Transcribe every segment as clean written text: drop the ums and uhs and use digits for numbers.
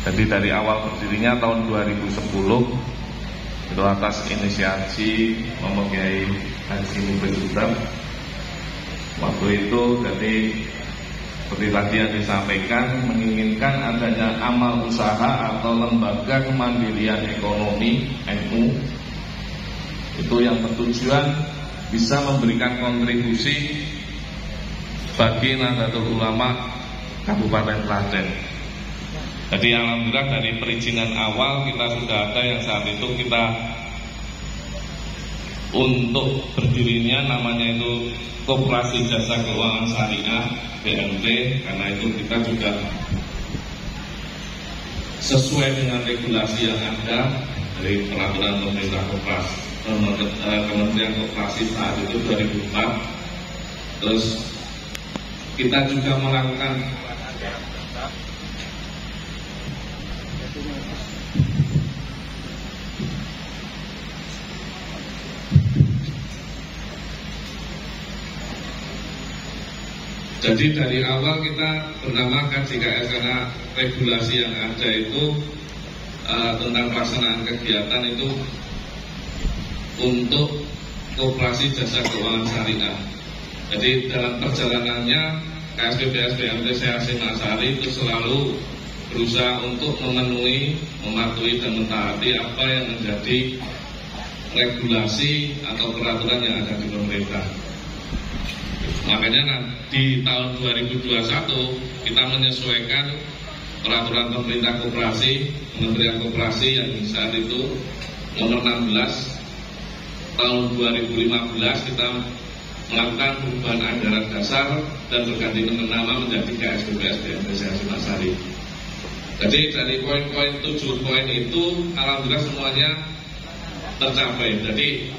Jadi dari awal berdirinya tahun 2010 itu atas inisiasi Kiai Haji Mubin Sutam. Waktu itu jadi seperti tadi yang disampaikan, menginginkan adanya amal usaha atau lembaga kemandirian ekonomi NU itu yang bertujuan bisa memberikan kontribusi bagi Nahdlatul Ulama Kabupaten Klaten. Jadi alhamdulillah dari perizinan awal kita sudah ada yang saat itu kita untuk berdirinya namanya itu Koperasi Jasa Keuangan Syariah BMT, karena itu kita juga sesuai dengan regulasi yang ada dari peraturan pemerintah koperasi Kementerian Koperasi saat itu 2004. Terus kita juga melakukan jadi dari awal kita bernama KJKS karena regulasi yang ada itu tentang pelaksanaan kegiatan itu untuk Koperasi Jasa Keuangan Syariah. Jadi dalam perjalanannya KSPBS BMT Hasyim Asy'ari itu selalu berusaha untuk memenuhi, mematuhi dan mentaati apa yang menjadi regulasi atau peraturan yang ada di pemerintah. Makanya di tahun 2021 kita menyesuaikan peraturan pemerintah koperasi, Kementerian Koperasi yang saat itu nomor 16 tahun 2015 kita melakukan perubahan anggaran dasar dan berganti nama menjadi KSPBS BMT Hasyim Asy'ari. Jadi dari poin-poin 7 poin itu alhamdulillah semuanya tercapai. Jadi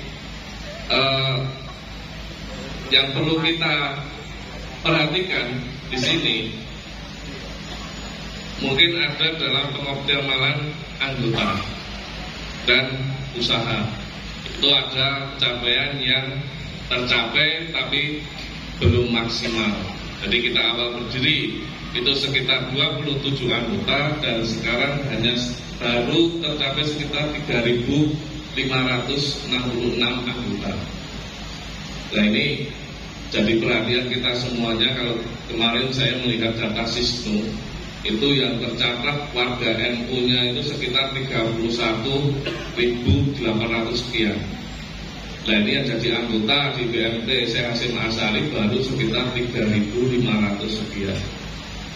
yang perlu kita perhatikan di sini mungkin ada dalam pengoptimalan anggota dan usaha. Itu ada capaian yang tercapai tapi belum maksimal. Jadi kita awal berdiri itu sekitar 27 anggota dan sekarang hanya baru tercapai sekitar 3.566 anggota. Nah ini jadi perhatian kita semuanya. Kalau kemarin saya melihat data Sisnu itu yang tercatat warga NU-nya itu sekitar 31.800 sekian. Nah ini yang jadi anggota di BMT Hasyim Asy'ari baru sekitar 3.500 sekian.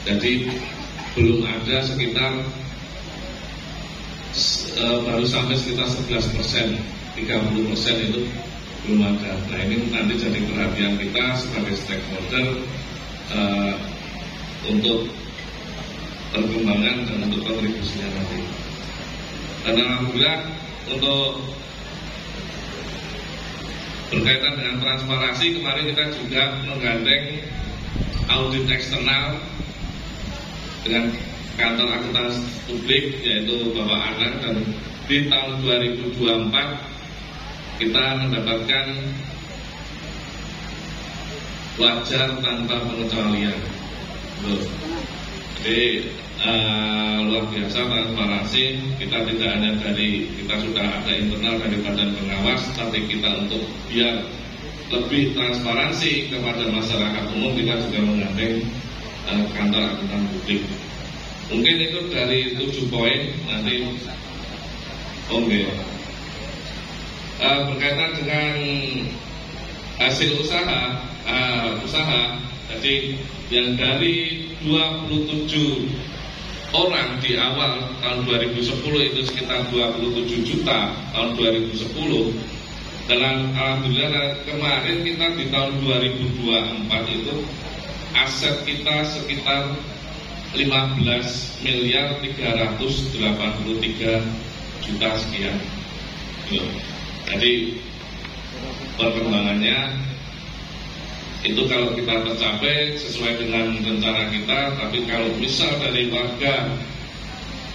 Jadi belum ada sekitar baru sampai sekitar 11%, 30% itu belum ada. Nah ini nanti jadi perhatian kita sebagai stakeholder untuk perkembangan dan untuk kontribusinya nanti. Dan alhamdulillah untuk berkaitan dengan transparansi kemarin kita juga menggandeng audit eksternal dengan kantor akuntansi publik yaitu Bapak Anang, dan di tahun 2024 kita mendapatkan wajar tanpa pengecualian. Jadi luar biasa transparansi. Kita tidak hanya dari, kita sudah ada internal dari badan pengawas, tapi kita untuk biar lebih transparansi kepada masyarakat umum kita juga menggandeng kantor akuntan publik. Mungkin itu dari 7 poin nanti. Berkaitan dengan hasil usaha, jadi yang dari 27 orang di awal tahun 2010 itu sekitar 27 juta tahun 2010. Dan alhamdulillah kemarin kita di tahun 2024 itu aset kita sekitar 15.383 juta sekian. Jadi perkembangannya itu kalau kita tercapai sesuai dengan rencana kita, tapi kalau misal dari warga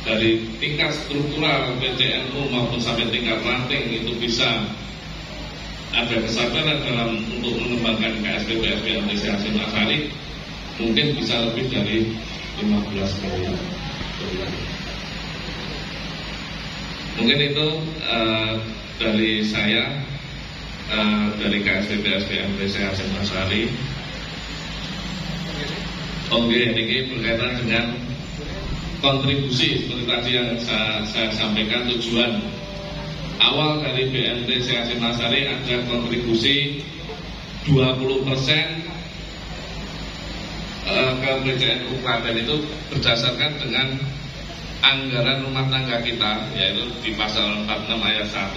dari tingkat struktural PCNU maupun sampai tingkat ranting itu bisa ada kesadaran dalam untuk mengembangkan KSPBS BMT Hasyim Asy'ari, mungkin bisa lebih dari 15 miliar. Mungkin itu dari saya, dari KSPP SBMT Hasyim Asyari. Oke, ini berkaitan dengan kontribusi seperti tadi yang saya sampaikan. Tujuan awal dari BMT Hasyim Asyari ada kontribusi 20% ke PCNU Klaten itu berdasarkan dengan anggaran rumah tangga kita, yaitu di pasal 46 ayat 1.